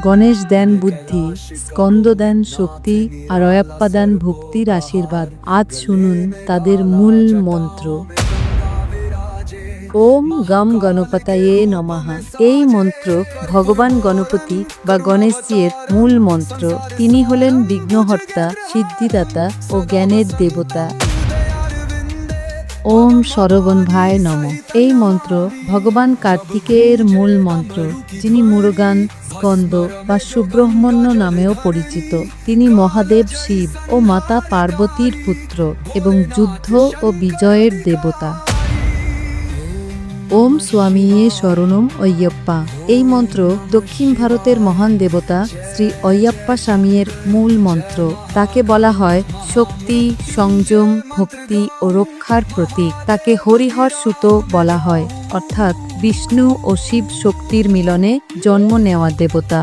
গণেশ দেন বুদ্ধি, স্কন্দ দেন শক্তি, আর অয়াপ্পা দেন ভক্তির আশীর্বাদ। আজ শুনুন তাদের মূল মন্ত্র। ওম গম গণপতায়ে নমঃ। এই মন্ত্র ভগবান গণপতি বা গণেশজির মূল মন্ত্র। তিনি হলেন বিঘ্নহর্তা, সিদ্ধিদাতা ও জ্ঞানের দেবতা। ওম শরবণভায় নমঃ। এই মন্ত্র ভগবান কার্তিকেয়ের মূল মন্ত্র, যিনি মুরগান, স্কন্দ বা সুব্রহ্মণ্য নামেও পরিচিত। তিনি মহাদেব শিব ও মাতা পার্বতীর পুত্র এবং যুদ্ধ ও বিজয়ের দেবতা। ওম স্বামীয়ে শরণম অয়্যপ্পা। এই মন্ত্র দক্ষিণ ভারতের মহান দেবতা শ্রী অয়্যপ্পা স্বামীর মূল মন্ত্র। তাকে বলা হয় শক্তি, সংযম, ভক্তি ও রক্ষার প্রতীক। তাকে হরিহর সুত বলা হয়, অর্থাৎ বিষ্ণু ও শিব শক্তির মিলনে জন্ম নেওয়া দেবতা।